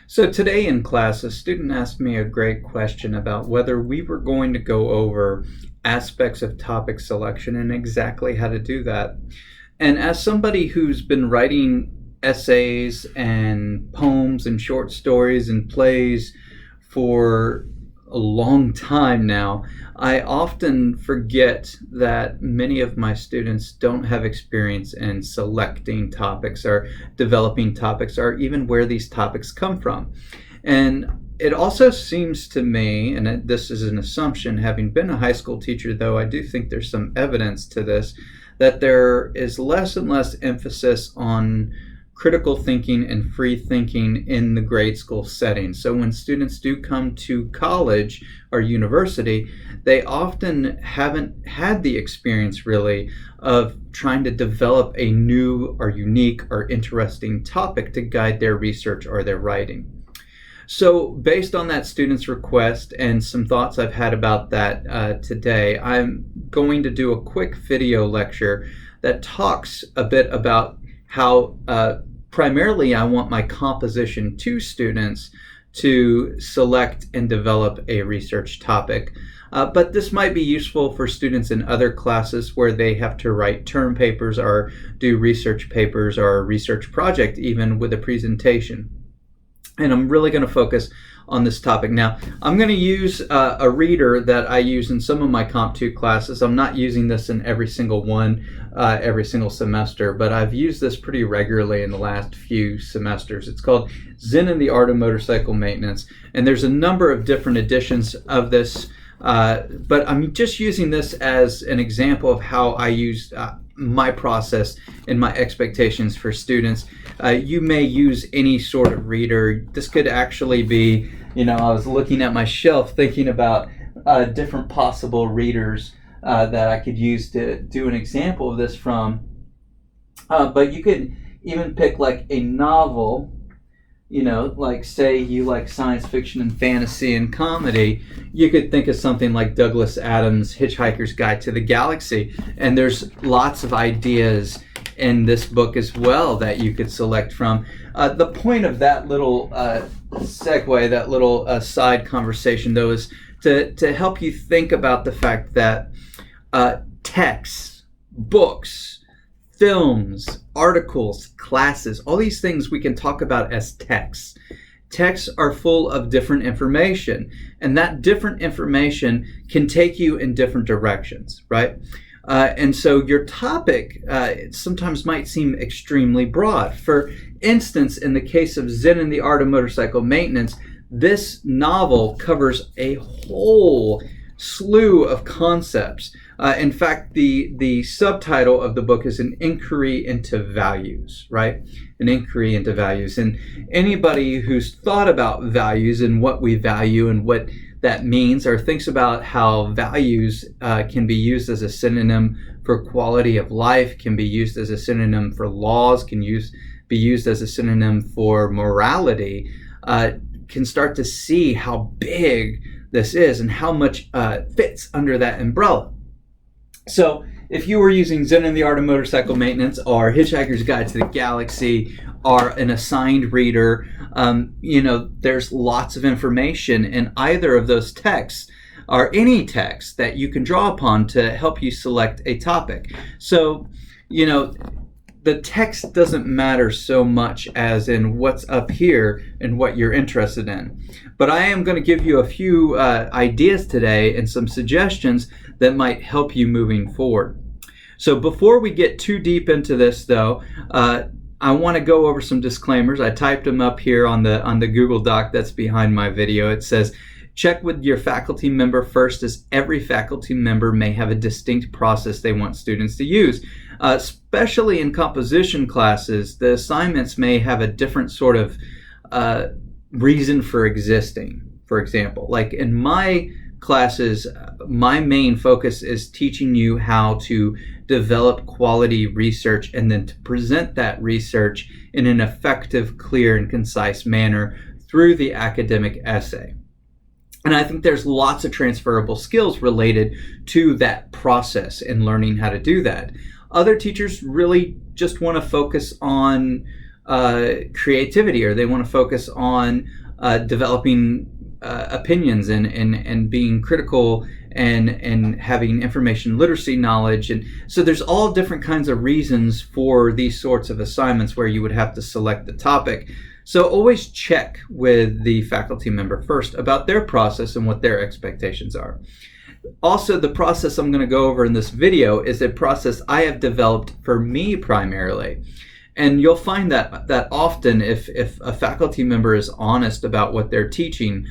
So today in class, a student asked me a great question about whether we were going to go over aspects of topic selection and exactly how to do that. And as somebody who's been writing essays and poems and short stories and plays for a long time now, I often forget that many of my students don't have experience in selecting topics or developing topics or even where these topics come from. And it also seems to me, and this is an assumption, having been a high school teacher, though I do think there's some evidence to this, that there is less and less emphasis on critical thinking and free thinking in the grade school setting. So when students do come to college or university, they often haven't had the experience really of trying to develop a new or unique or interesting topic to guide their research or their writing. So based on that student's request and some thoughts I've had about that today, I'm going to do a quick video lecture that talks a bit about how primarily I want my composition 2 students to select and develop a research topic. But this might be useful for students in other classes where they have to write term papers or do research papers or a research project even with a presentation. And I'm really going to focus on this topic. Now, I'm going to use a reader that I use in some of my Comp 2 classes. I'm not using this in every single one, every single semester, but I've used this pretty regularly in the last few semesters. It's called Zen and the Art of Motorcycle Maintenance, and there's a number of different editions of this, but I'm just using this as an example of how I use my process and my expectations for students. You may use any sort of reader. This could actually be, I was looking at my shelf thinking about different possible readers that I could use to do an example of this from. But you could even pick like a novel, like say you like science fiction and fantasy and comedy. You could think of something like Douglas Adams' Hitchhiker's Guide to the Galaxy. And there's lots of ideas in this book as well that you could select from. The point of that little segue, that little side conversation, though, is to help you think about the fact that texts, books, films, articles, classes, all these things we can talk about as texts. Texts are full of different information, and that different information can take you in different directions, right? And so your topic sometimes might seem extremely broad. For instance, in the case of Zen and the Art of Motorcycle Maintenance, this novel covers a whole slew of concepts. In fact, the subtitle of the book is An Inquiry into Values, right? An inquiry into values. And anybody who's thought about values and what we value and what that means, or thinks about how values can be used as a synonym for quality of life, can be used as a synonym for laws, can be used as a synonym for morality, can start to see how big this is and how much fits under that umbrella. So if you were using Zen and the Art of Motorcycle Maintenance or Hitchhiker's Guide to the Galaxy or an assigned reader, there's lots of information in either of those texts or any text that you can draw upon to help you select a topic. So, the text doesn't matter so much as in what's up here and what you're interested in. But I am going to give you a few ideas today and some suggestions that might help you moving forward. So before we get too deep into this, though, I want to go over some disclaimers. I typed them up here on the Google Doc that's behind my video. It says, check with your faculty member first, as every faculty member may have a distinct process they want students to use. Especially in composition classes, the assignments may have a different sort of reason for existing. For example, like in my classes, my main focus is teaching you how to develop quality research and then to present that research in an effective, clear, and concise manner through the academic essay. And I think there's lots of transferable skills related to that process and learning how to do that. Other teachers really just want to focus on creativity, or they want to focus on developing opinions and being critical and having information literacy knowledge. And so there's all different kinds of reasons for these sorts of assignments where you would have to select the topic. So always check with the faculty member first about their process and what their expectations are. Also, the process I'm going to go over in this video is a process I have developed for me primarily. And you'll find that often if a faculty member is honest about what they're teaching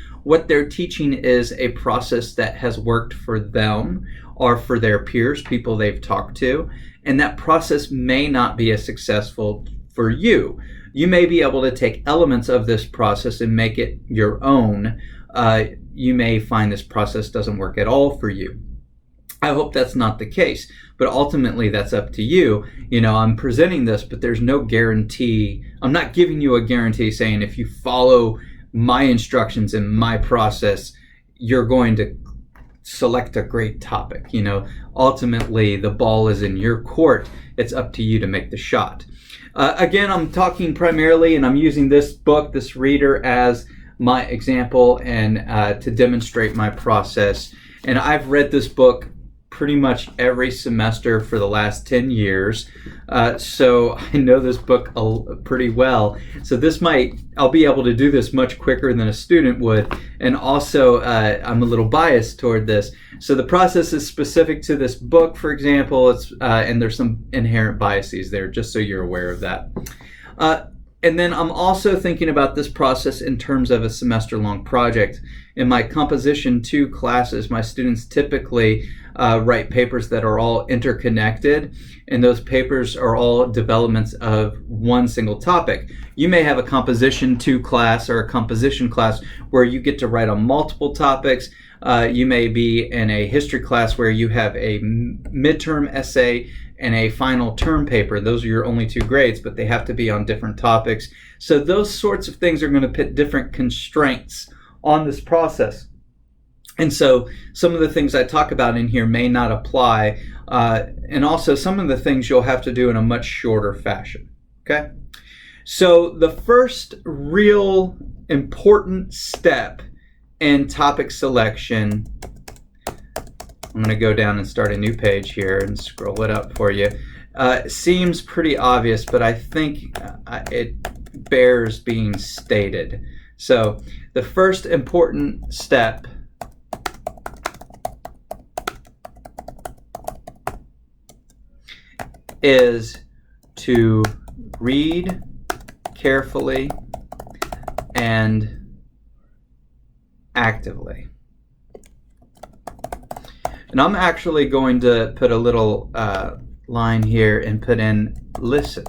is a process that has worked for them or for their peers, people they've talked to, and that process may not be as successful for you. You may be able to take elements of this process and make it your own. You may find this process doesn't work at all for you. I hope that's not the case, but ultimately that's up to you. I'm presenting this, but there's no guarantee. I'm not giving you a guarantee saying if you follow my instructions and my process, you're going to select a great topic. Ultimately the ball is in your court. It's up to you to make the shot. Again, I'm talking primarily, and I'm using this book, this reader, as my example and to demonstrate my process. And I've read this book pretty much every semester for the last 10 years. So I know this book pretty well. So I'll be able to do this much quicker than a student would. And also, I'm a little biased toward this. So the process is specific to this book, for example, and there's some inherent biases there, just so you're aware of that. And then I'm also thinking about this process in terms of a semester-long project. In my Composition 2 classes, my students typically write papers that are all interconnected, and those papers are all developments of one single topic. You may have a Composition 2 class or a composition class where you get to write on multiple topics. You may be in a history class where you have a midterm essay and a final term paper. Those are your only 2 grades, but they have to be on different topics. So those sorts of things are going to put different constraints on this process. And so some of the things I talk about in here may not apply. And also some of the things you'll have to do in a much shorter fashion. Okay? So the first real important step in topic selection, I'm going to go down and start a new page here and scroll it up for you. Seems pretty obvious, but I think it bears being stated. So the first important step is to read carefully and actively. And I'm actually going to put a little line here and put in listen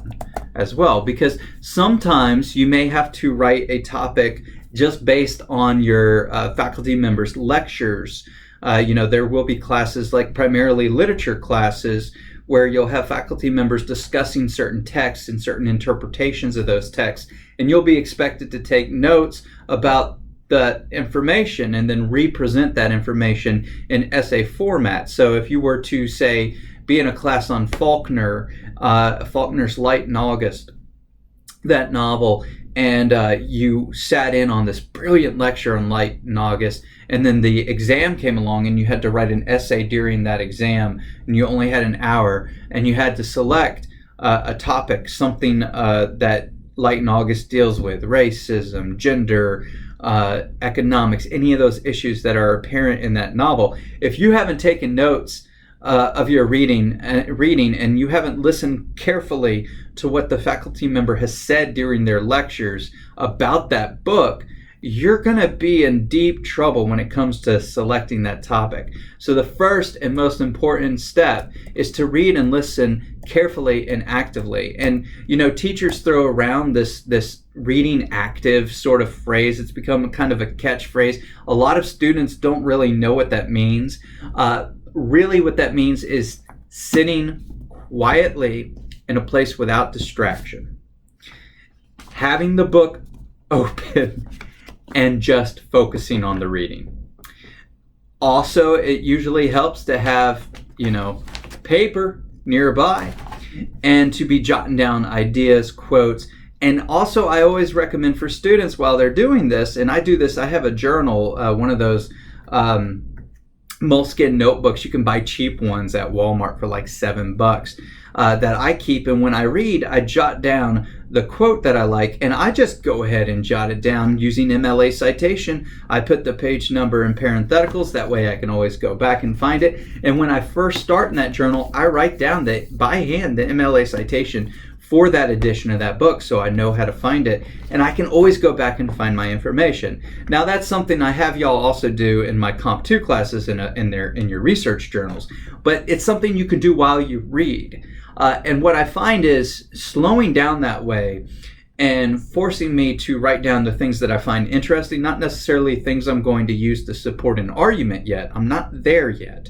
as well, because sometimes you may have to write a topic just based on your faculty members' lectures. There will be classes like primarily literature classes where you'll have faculty members discussing certain texts and certain interpretations of those texts, and you'll be expected to take notes about the information and then represent that information in essay format. So if you were to, say, be in a class on Faulkner, Faulkner's Light in August, that novel, and you sat in on this brilliant lecture on Light in August, and then the exam came along and you had to write an essay during that exam, and you only had an hour, and you had to select a topic, something that Light in August deals with, racism, gender, economics, any of those issues that are apparent in that novel. If you haven't taken notes of your reading and you haven't listened carefully to what the faculty member has said during their lectures about that book, you're going to be in deep trouble when it comes to selecting that topic. So the first and most important step is to read and listen carefully and actively. And teachers throw around this reading active sort of phrase. It's become kind of a catchphrase. A lot of students don't really know what that means. Really what that means is sitting quietly in a place without distraction, having the book open, and just focusing on the reading. Also, it usually helps to have, paper nearby and to be jotting down ideas, quotes, And also, I always recommend for students while they're doing this, and I do this, I have a journal, one of those moleskin notebooks. You can buy cheap ones at Walmart for like $7 that I keep. And when I read, I jot down the quote that I like, and I just go ahead and jot it down using MLA Citation. I put the page number in parentheticals. That way I can always go back and find it. And when I first start in that journal, I write down by hand the MLA Citation for that edition of that book, so I know how to find it, and I can always go back and find my information. Now, that's something I have y'all also do in my Comp 2 classes in your research journals, but it's something you can do while you read. And what I find is slowing down that way and forcing me to write down the things that I find interesting, not necessarily things I'm going to use to support an argument yet. I'm not there yet,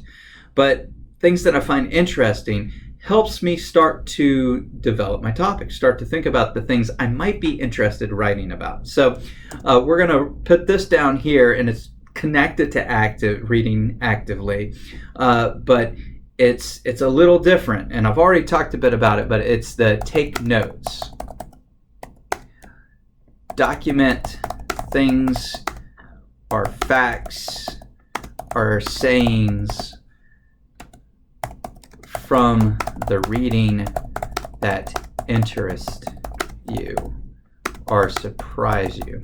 but things that I find interesting helps me start to develop my topic, start to think about the things I might be interested in writing about. So we're going to put this down here, and it's connected to reading actively, but it's a little different, and I've already talked a bit about it, but it's the take notes. Document things or facts or sayings from the reading that interest you or surprise you.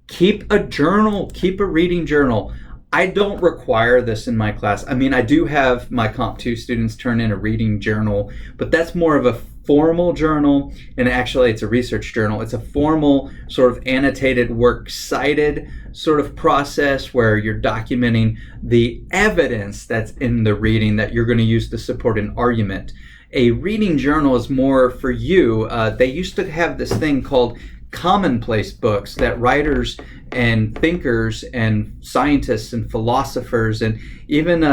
Keep a journal, keep a reading journal. I don't require this in my class. I mean, I do have my Comp 2 students turn in a reading journal, but that's more of a formal journal, and actually it's a research journal. It's a formal sort of annotated, works cited sort of process where you're documenting the evidence that's in the reading that you're going to use to support an argument. A reading journal is more for you. They used to have this thing called commonplace books that writers and thinkers and scientists and philosophers and even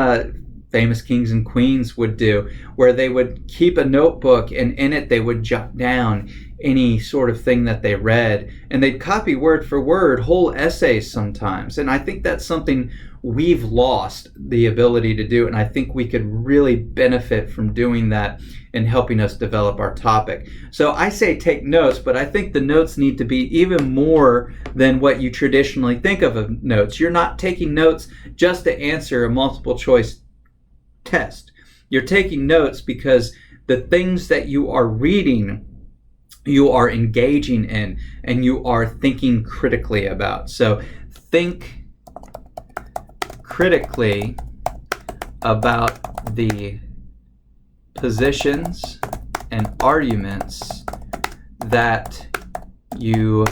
famous kings and queens would do, where they would keep a notebook, and in it they would jot down any sort of thing that they read, and they'd copy word for word whole essays sometimes. And I think that's something we've lost the ability to do, and I think we could really benefit from doing that and helping us develop our topic. So I say take notes, but I think the notes need to be even more than what you traditionally think of notes. You're not taking notes just to answer a multiple choice test. You're taking notes because the things that you are reading, you are engaging in, and you are thinking critically about. So think critically about the positions and arguments that you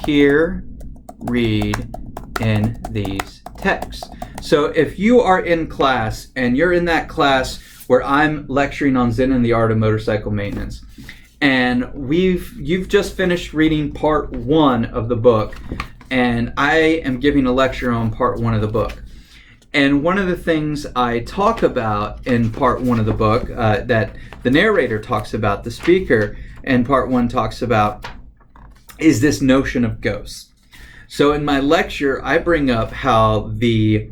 hear, read in these texts. So if you are in class and you're in that class where I'm lecturing on Zen and the Art of Motorcycle Maintenance, and you've just finished reading part 1 of the book, and I am giving a lecture on part 1 of the book. And one of the things I talk about in part 1 of the book that the narrator talks about, the speaker in part 1 talks about, is this notion of ghosts. So in my lecture, I bring up how the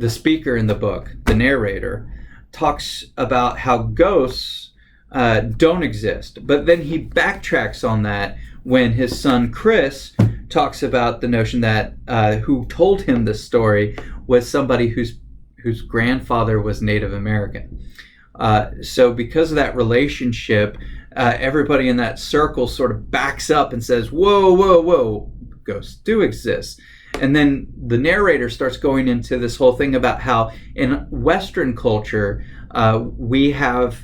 speaker in the book, the narrator, talks about how ghosts don't exist. But then he backtracks on that when his son Chris talks about the notion that who told him this story was somebody whose grandfather was Native American. So because of that relationship, everybody in that circle sort of backs up and says, whoa, whoa, whoa, ghosts do exist. And then the narrator starts going into this whole thing about how in Western culture, we have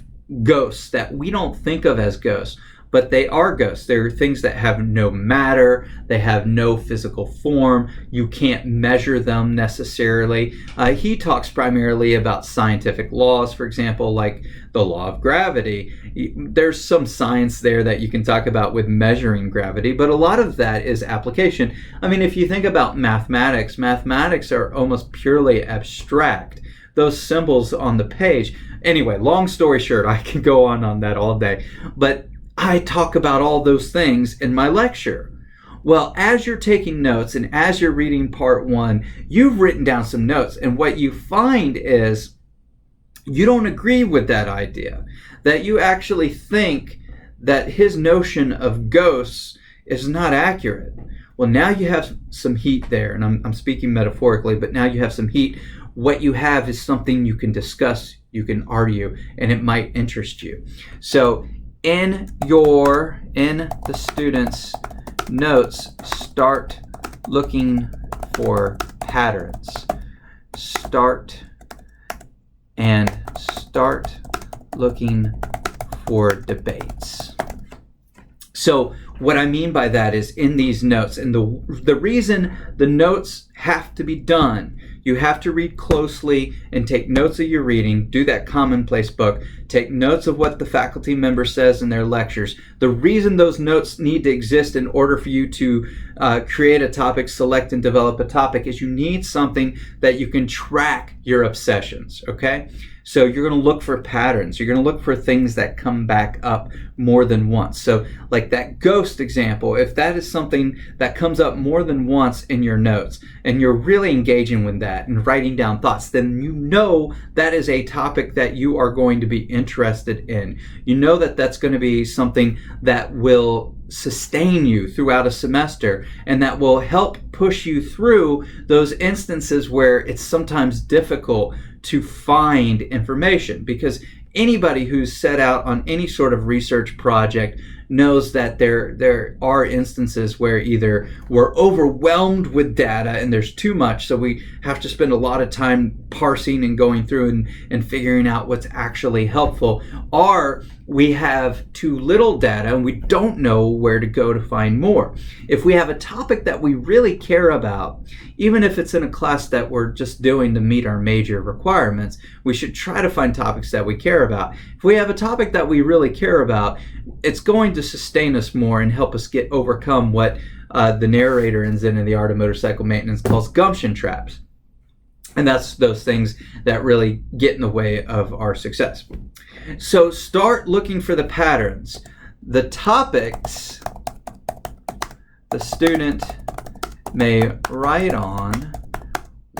ghosts that we don't think of as ghosts, but they are ghosts. They're things that have no matter. They have no physical form. You can't measure them necessarily. He talks primarily about scientific laws, for example, like the law of gravity. There's some science there that you can talk about with measuring gravity, but a lot of that is application. I mean, if you think about mathematics, mathematics are almost purely abstract. Those symbols on the page. Anyway, long story short, I can go on that all day. But I talk about all those things in my lecture. Well, as you're taking notes and as you're reading part 1, you've written down some notes. And what you find is you don't agree with that idea, that you actually think that his notion of ghosts is not accurate. Well, now you have some heat there, and I'm speaking metaphorically, but now you have some heat. What you have is something you can discuss, you can argue, and it might interest you. So in the students' notes, start looking for patterns. Start looking for debates. So what I mean by that is in these notes, and the reason the notes have to be done, you have to read closely and take notes of your reading, do that commonplace book, take notes of what the faculty member says in their lectures. The reason those notes need to exist in order for you to create a topic, select and develop a topic, is you need something that you can track your obsessions, okay? So you're going to look for patterns. You're going to look for things that come back up more than once. So like that ghost example, if that is something that comes up more than once in your notes and you're really engaging with that and writing down thoughts, then you know that is a topic that you are going to be interested in. You know that that's going to be something that will sustain you throughout a semester and that will help push you through those instances where it's sometimes difficult to find information, because anybody who's set out on any sort of research project knows that there are instances where either we're overwhelmed with data and there's too much, so we have to spend a lot of time parsing and going through and figuring out what's actually helpful, or we have too little data and we don't know where to go to find more. If we have a topic that we really care about, even if it's in a class that we're just doing to meet our major requirements, we should try to find topics that we care about. If we have a topic that we really care about, it's going to sustain us more and help us overcome what the narrator in Zen and the Art of Motorcycle Maintenance calls gumption traps. And that's those things that really get in the way of our success. So start looking for the patterns. The topics the student may write on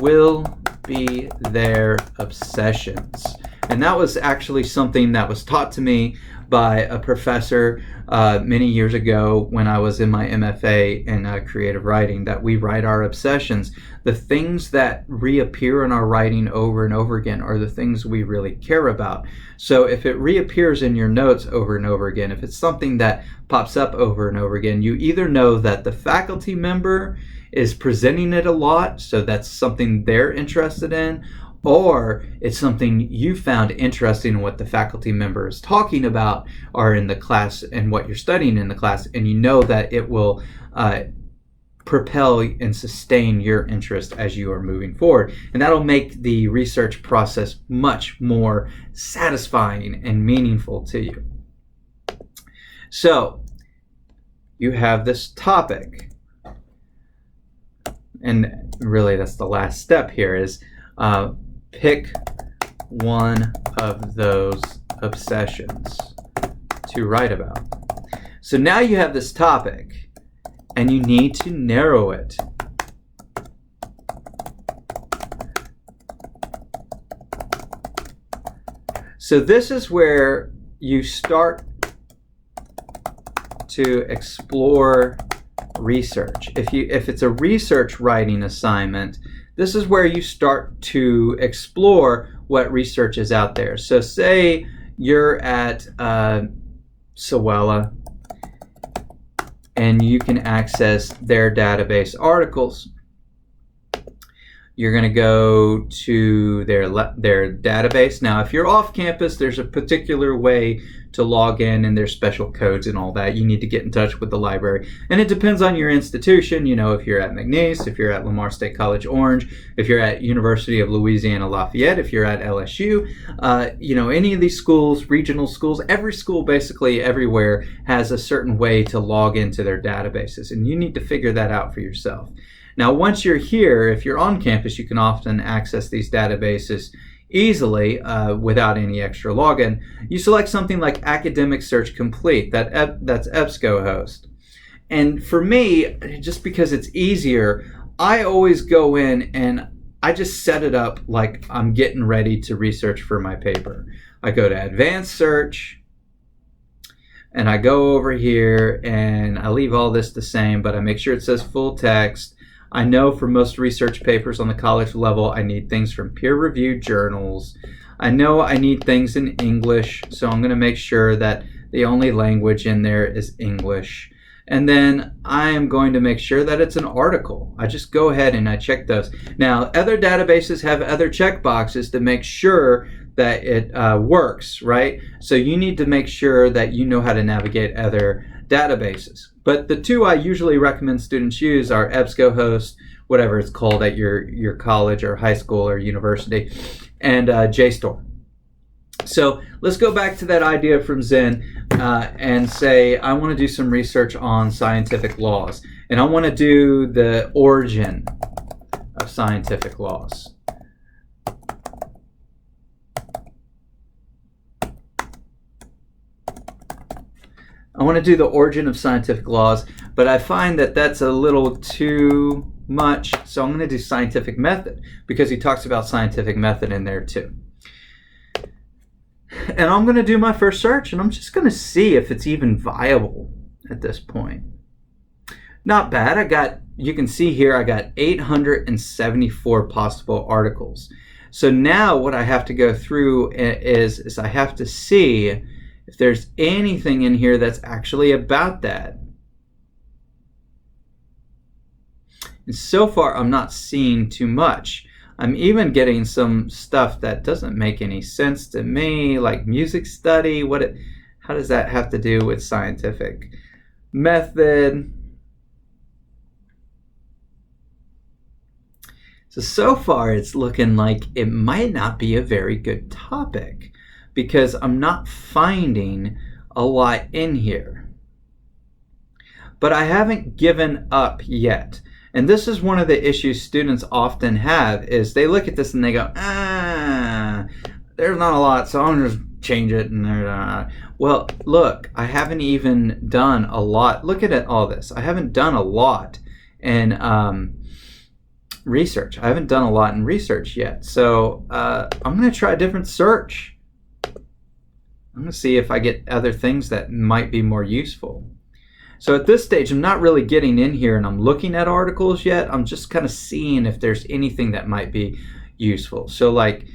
will be their obsessions. And that was actually something that was taught to me by a professor many years ago when I was in my MFA in creative writing, that we write our obsessions. The things that reappear in our writing over and over again are the things we really care about. So if it reappears in your notes over and over again, if it's something that pops up over and over again, you either know that the faculty member is presenting it a lot, so that's something they're interested in, or it's something you found interesting in what the faculty member is talking about or in the class and what you're studying in the class, and you know that it will propel and sustain your interest as you are moving forward. And that'll make the research process much more satisfying and meaningful to you. So you have this topic, and really that's the last step here, is pick one of those obsessions to write about. So now you have this topic and you need to narrow it. So this is where you start to explore research. If it's a research writing assignment, this is where you start to explore what research is out there. So say you're at Sewella and you can access their database articles. You're going to go to their database. Now, if you're off campus, there's a particular way to log in, and there's special codes and all that. You need to get in touch with the library. And it depends on your institution. You know, if you're at McNeese, if you're at Lamar State College Orange, if you're at University of Louisiana Lafayette, if you're at LSU, you know, any of these schools, regional schools, every school basically everywhere has a certain way to log into their databases. And you need to figure that out for yourself. Now, once you're here, if you're on campus, you can often access these databases easily without any extra login. You select something like Academic Search Complete, that's EBSCOhost. And for me, just because it's easier, I always go in and I just set it up like I'm getting ready to research for my paper. I go to Advanced Search, and I go over here and I leave all this the same, but I make sure it says full text. I know for most research papers on the college level, I need things from peer-reviewed journals. I know I need things in English, so I'm going to make sure that the only language in there is English. And then I am going to make sure that it's an article. I just go ahead and I check those. Now, other databases have other checkboxes to make sure that it works, right? So you need to make sure that you know how to navigate other databases. But the two I usually recommend students use are EBSCOhost, whatever it's called at your college or high school or university, and JSTOR. So let's go back to that idea from Zen and say I want to do some research on scientific laws, and I want to do the origin of scientific laws. I want to do the origin of scientific laws, but I find that that's a little too much, so I'm going to do scientific method because he talks about scientific method in there too. And I'm going to do my first search, and I'm just going to see if it's even viable at this point. Not bad. You can see here, I got 874 possible articles. So now what I have to go through is I have to see if there's anything in here that's actually about that. And so far, I'm not seeing too much. I'm even getting some stuff that doesn't make any sense to me, like music study. How does that have to do with scientific method? So far it's looking like it might not be a very good topic because I'm not finding a lot in here. But I haven't given up yet. And this is one of the issues students often have is they look at this and they go, there's not a lot, so I'm going to just change it. And well, look, I haven't even done a lot. Look at all this. I haven't done a lot in research. I haven't done a lot in research yet. So I'm going to try a different search. I'm going to see if I get other things that might be more useful. So at this stage, I'm not really getting in here and I'm looking at articles yet. I'm just kind of seeing if there's anything that might be useful. So like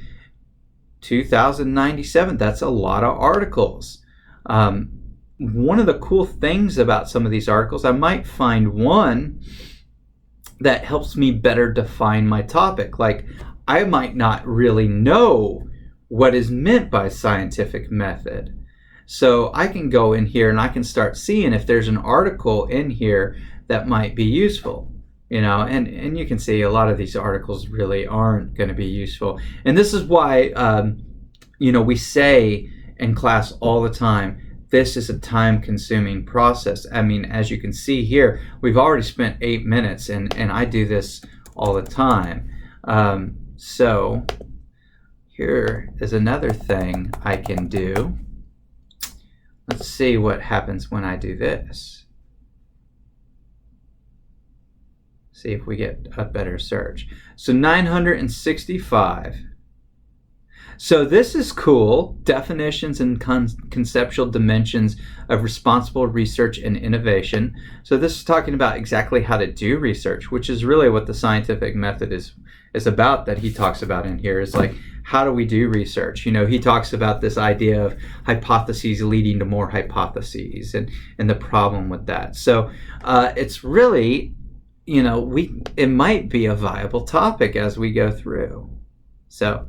2097, that's a lot of articles. One of the cool things about some of these articles, I might find one that helps me better define my topic. Like I might not really know what is meant by scientific method. So I can go in here and I can start seeing if there's an article in here that might be useful, and you can see a lot of these articles really aren't going to be useful. And this is why, we say in class all the time, this is a time-consuming process. I mean, as you can see here, we've already spent 8 minutes and I do this all the time. So here is another thing I can do. Let's see what happens when I do this. See if we get a better search. So 965. So this is cool. Definitions and conceptual dimensions of responsible research and innovation. So this is talking about exactly how to do research, which is really what the scientific method is about that he talks about in here. Is like, how do we do research? He talks about this idea of hypotheses leading to more hypotheses and the problem with that. So it's really, it might be a viable topic as we go through. So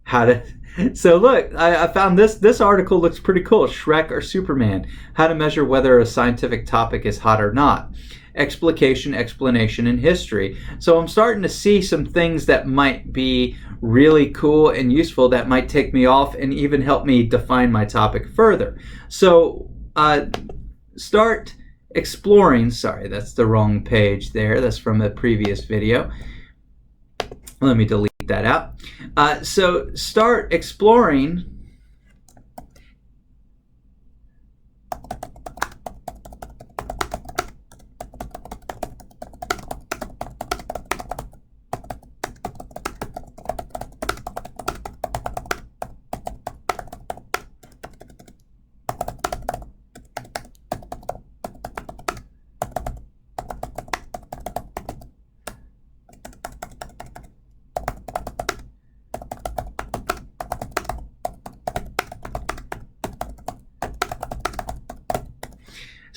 look, I found this article looks pretty cool. Shrek or Superman, how to measure whether a scientific topic is hot or not. Explication, explanation, and history. So I'm starting to see some things that might be really cool and useful that might take me off and even help me define my topic further. So start exploring. Sorry, that's the wrong page there. That's from a previous video. Let me delete that out. So start exploring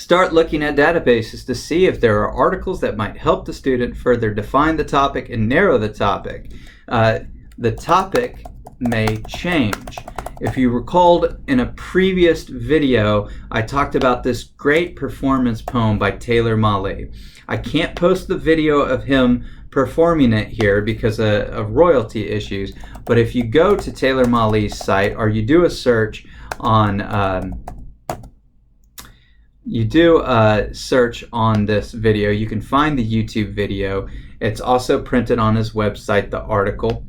Start looking at databases to see if there are articles that might help the student further define the topic and narrow the topic. The topic may change. If you recalled in a previous video, I talked about this great performance poem by Taylor Mali. I can't post the video of him performing it here because of royalty issues, but if you go to Taylor Mali's site or you do a search on search on this video, you can find the YouTube video. It's also printed on his website, the article,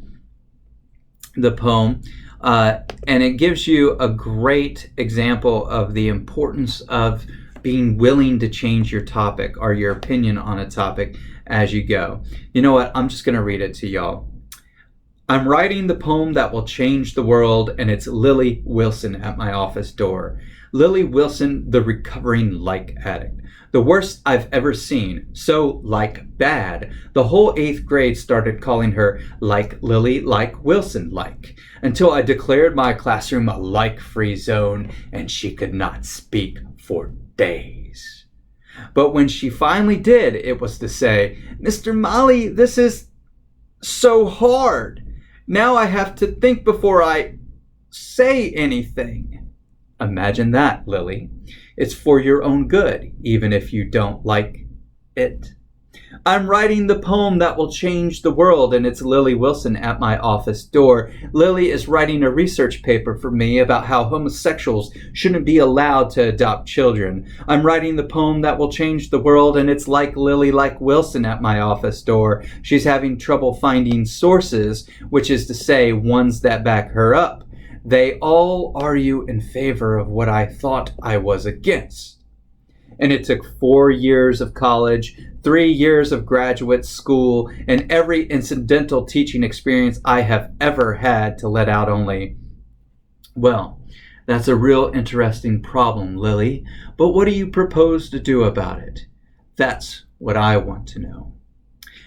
the poem, and it gives you a great example of the importance of being willing to change your topic or your opinion on a topic as you go. You know what? I'm just going to read it to y'all. I'm writing the poem that will change the world, and it's Lily Wilson at my office door. Lily Wilson, the recovering like addict. The worst I've ever seen. So like bad. The whole 8th grade started calling her like Lily, like Wilson, like. Until I declared my classroom a like-free zone, and she could not speak for days. But when she finally did, it was to say, Mr. Mali, this is so hard. Now I have to think before I say anything. Imagine that, Lily. It's for your own good, even if you don't like it. I'm writing the poem that will change the world, and it's Lily Wilson at my office door. Lily is writing a research paper for me about how homosexuals shouldn't be allowed to adopt children. I'm writing the poem that will change the world, and it's like Lily, like Wilson at my office door. She's having trouble finding sources, which is to say, ones that back her up. They all argue in favor of what I thought I was against. And it took 4 years of college, 3 years of graduate school, and every incidental teaching experience I have ever had to let out only, well, that's a real interesting problem, Lily, but what do you propose to do about it? That's what I want to know.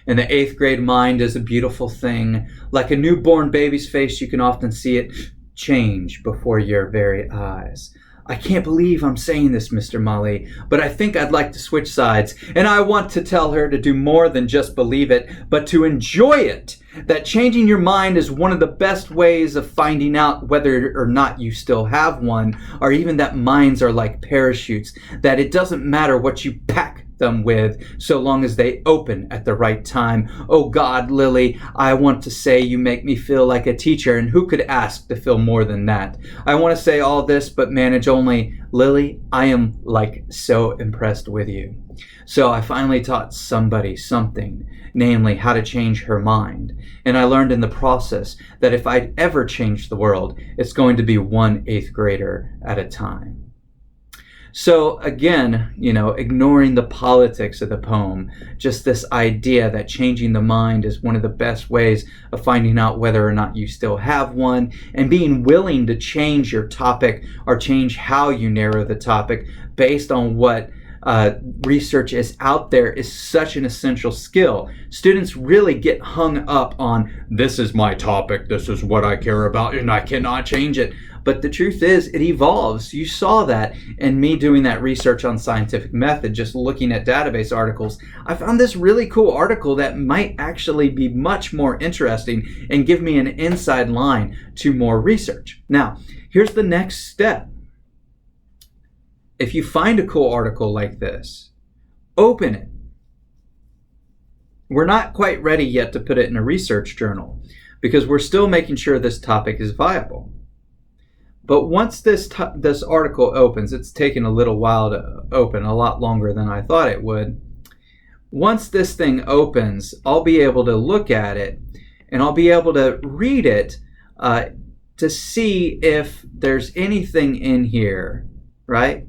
And the 8th grade mind is a beautiful thing. Like a newborn baby's face, you can often see it change before your very eyes. I can't believe I'm saying this, Mr. Mali, but I think I'd like to switch sides, and I want to tell her to do more than just believe it, but to enjoy it. That changing your mind is one of the best ways of finding out whether or not you still have one, or even that minds are like parachutes, that it doesn't matter what you pack them with so long as they open at the right time. Oh God, Lily, I want to say you make me feel like a teacher, and who could ask to feel more than that? I want to say all this but manage only. Lily, I am like so impressed with you. So I finally taught somebody something, namely how to change her mind. And I learned in the process that if I'd ever change the world, it's going to be one 8th grader at a time. So again, ignoring the politics of the poem, just this idea that changing the mind is one of the best ways of finding out whether or not you still have one, and being willing to change your topic or change how you narrow the topic based on what research is out there is such an essential skill. Students really get hung up on, this is my topic, this is what I care about, and I cannot change it. But the truth is, it evolves. You saw that in me doing that research on scientific method, just looking at database articles. I found this really cool article that might actually be much more interesting and give me an inside line to more research. Now, here's the next step. If you find a cool article like this, open it. We're not quite ready yet to put it in a research journal because we're still making sure this topic is viable. But once this article opens, it's taken a little while to open, a lot longer than I thought it would. Once this thing opens, I'll be able to look at it and I'll be able to read it to see if there's anything in here, right,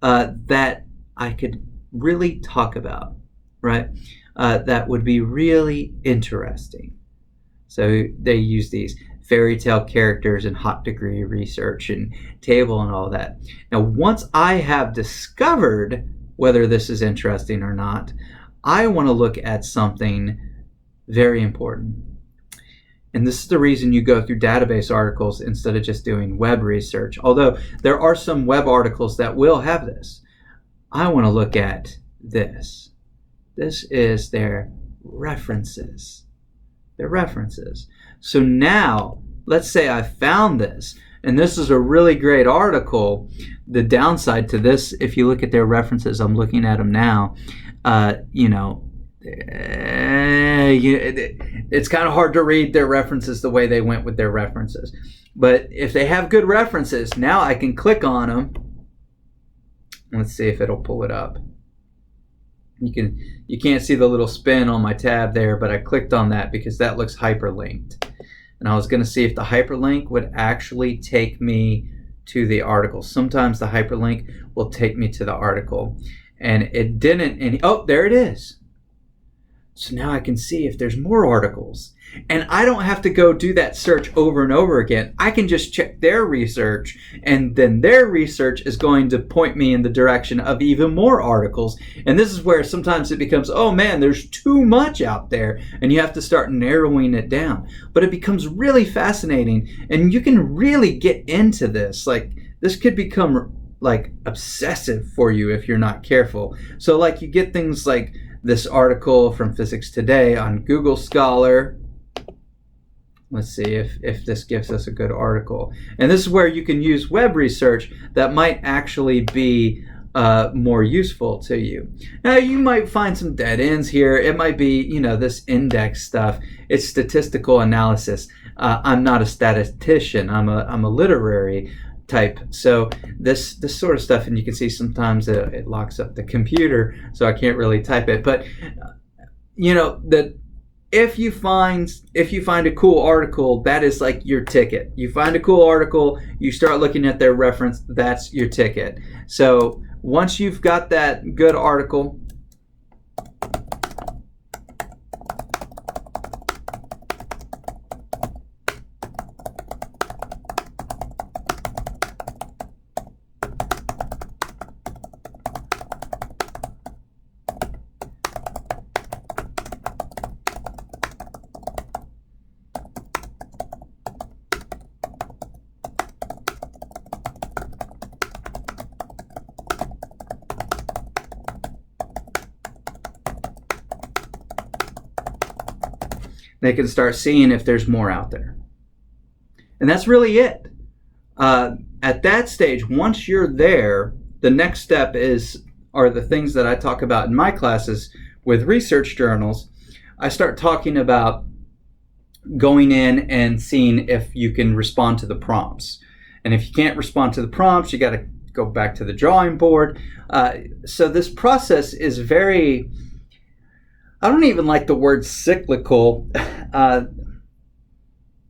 that I could really talk about, right, that would be really interesting. So they use these fairy tale characters and hot degree research and table and all that. Now, once I have discovered whether this is interesting or not, I want to look at something very important. And this is the reason you go through database articles instead of just doing web research. Although there are some web articles that will have this. I want to look at this. This is their references. Their references. So now, let's say I found this, and this is a really great article. The downside to this, if you look at their references, I'm looking at them now, it's kind of hard to read their references the way they went with their references. But if they have good references, now I can click on them. Let's see if it'll pull it up. You can't see the little spin on my tab there, but I clicked on that because that looks hyperlinked. And I was going to see if the hyperlink would actually take me to the article. Sometimes the hyperlink will take me to the article. And it didn't. And oh, there it is. So now I can see if there's more articles. And I don't have to go do that search over and over again. I can just check their research, and then their research is going to point me in the direction of even more articles. And this is where sometimes it becomes, oh man, there's too much out there, and you have to start narrowing it down. But it becomes really fascinating, and you can really get into this. Like, this could become like obsessive for you if you're not careful. So like, you get things like this article from Physics Today on Google Scholar. Let's see if this gives us a good article. And this is where you can use web research that might actually be more useful to you. Now, you might find some dead ends here. It might be, this index stuff. It's statistical analysis. I'm not a statistician. I'm a literary type. So this sort of stuff, and you can see sometimes it locks up the computer, so I can't really type it. But if you find a cool article, that is like your ticket. You find a cool article, you start looking at their reference, that's your ticket. So once you've got that good article, they can start seeing if there's more out there. And that's really it. At that stage, once you're there, the next step are the things that I talk about in my classes with research journals. I start talking about going in and seeing if you can respond to the prompts. And if you can't respond to the prompts, you got to go back to the drawing board. So this process is very... I don't even like the word cyclical.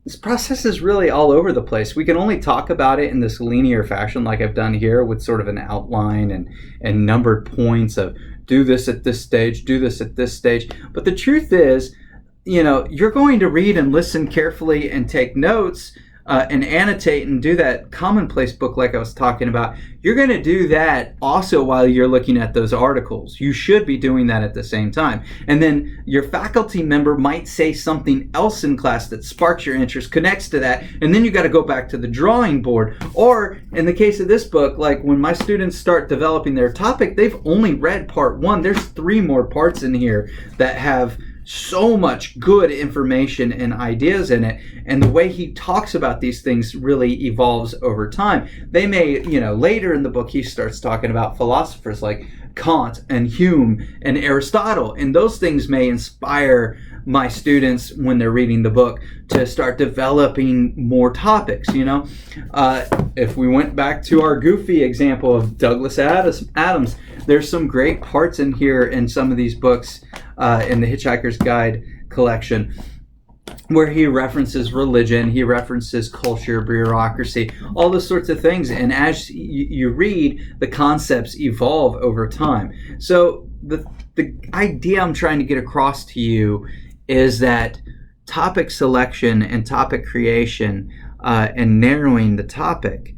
This process is really all over the place. We can only talk about it in this linear fashion like I've done here, with sort of an outline and numbered points of do this at this stage, do this at this stage. But the truth is, you're going to read and listen carefully and take notes and annotate and do that commonplace book like I was talking about. You're going to do that also while you're looking at those articles. You should be doing that at the same time. And then your faculty member might say something else in class that sparks your interest, connects to that, and then you got to go back to the drawing board. Or in the case of this book, like when my students start developing their topic, they've only read part 1. There's 3 more parts in here that have so much good information and ideas in it, and the way he talks about these things really evolves over time. They may, later in the book he starts talking about philosophers like Kant and Hume and Aristotle, and those things may inspire my students when they're reading the book to start developing more topics. If we went back to our goofy example of Douglas Adams, there's some great parts in here in some of these books in the Hitchhiker's Guide collection where he references religion, he references culture, bureaucracy, all those sorts of things. And as you read, the concepts evolve over time. So the idea I'm trying to get across to you is that topic selection and topic creation and narrowing the topic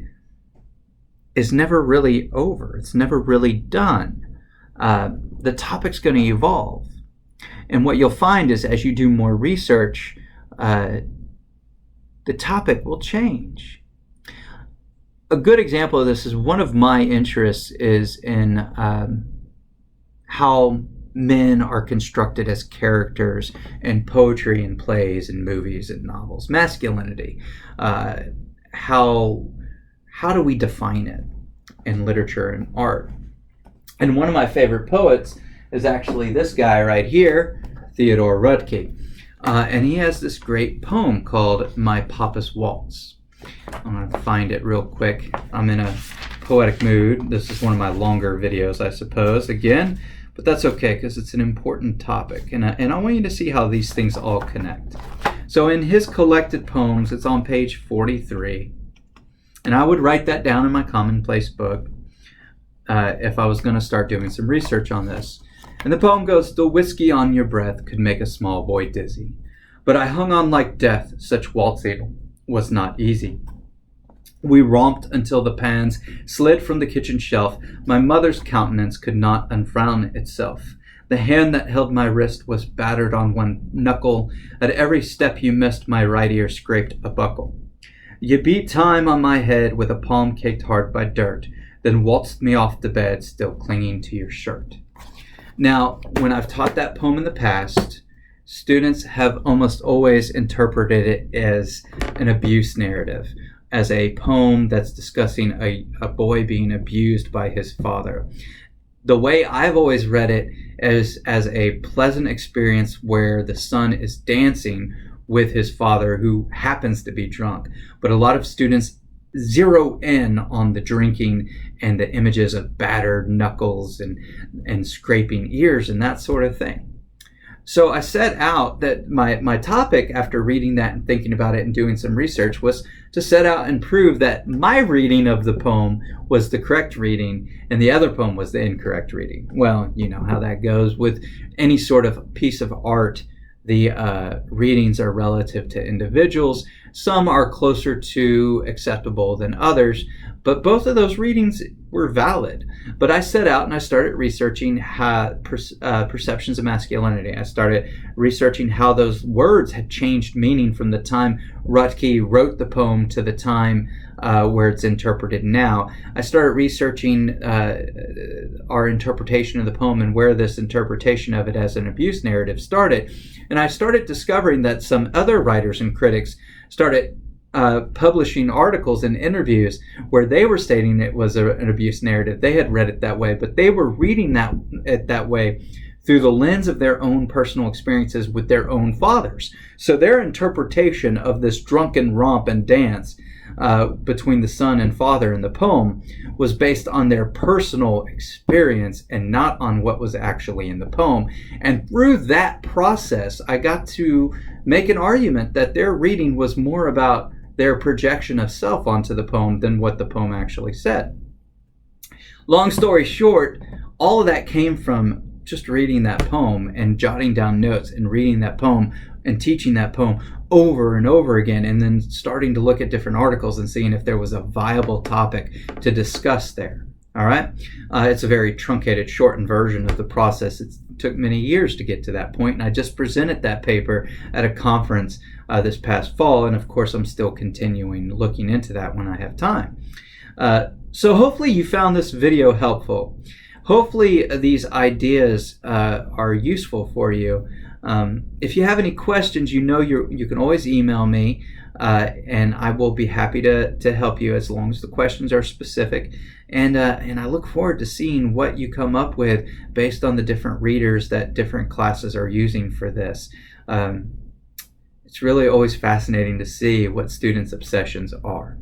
is never really over. It's never really done. The topic's going to evolve. And what you'll find is as you do more research, the topic will change. a good example of this is one of my interests is in how men are constructed as characters in poetry and plays and movies and novels. Masculinity. How do we define it in literature and art? And one of my favorite poets is actually this guy right here, Theodore Roethke. And he has this great poem called My Papa's Waltz. I'm going to find it real quick. I'm in a poetic mood. This is one of my longer videos, I suppose, again. But that's okay because it's an important topic. And I want you to see how these things all connect. So in his collected poems, it's on page 43. And I would write that down in my commonplace book if I was going to start doing some research on this. And the poem goes, "The whiskey on your breath could make a small boy dizzy. But I hung on like death, such waltzing was not easy. We romped until the pans slid from the kitchen shelf. My mother's countenance could not unfrown itself. The hand that held my wrist was battered on one knuckle. At every step you missed, my right ear scraped a buckle. You beat time on my head with a palm caked hard by dirt, then waltzed me off the bed, still clinging to your shirt." Now, when I've taught that poem in the past, students have almost always interpreted it as an abuse narrative, as a poem that's discussing a boy being abused by his father. The way I've always read it is as a pleasant experience where the son is dancing with his father, who happens to be drunk. But a lot of students zero in on the drinking and the images of battered knuckles and scraping ears and that sort of thing. So I set out that my topic, after reading that and thinking about it and doing some research, was to set out and prove that my reading of the poem was the correct reading and the other poem was the incorrect reading. Well, you know how that goes with any sort of piece of art. The readings are relative to individuals. Some are closer to acceptable than others, but both of those readings were valid. But I set out and I started researching perceptions of masculinity. I started researching how those words had changed meaning from the time Roethke wrote the poem to the time where it's interpreted now. I started researching our interpretation of the poem and where this interpretation of it as an abuse narrative started. And I started discovering that some other writers and critics started publishing articles and interviews where they were stating it was an abuse narrative. They had read it that way, but they were reading it that way through the lens of their own personal experiences with their own fathers. So their interpretation of this drunken romp and dance between the son and father in the poem was based on their personal experience and not on what was actually in the poem. And through that process, I got to make an argument that their reading was more about their projection of self onto the poem than what the poem actually said. Long story short, all of that came from just reading that poem and jotting down notes and reading that poem and teaching that poem over and over again, and then starting to look at different articles and seeing if there was a viable topic to discuss there. All right? It's a very truncated, shortened version of the process. It took many years to get to that point, and I just presented that paper at a conference this past fall, and of course I'm still continuing looking into that when I have time. So hopefully you found this video helpful. Hopefully these ideas are useful for you. If you have any questions, you can always email me, and I will be happy to help you as long as the questions are specific. And I look forward to seeing what you come up with based on the different readers that different classes are using for this. It's really always fascinating to see what students' obsessions are.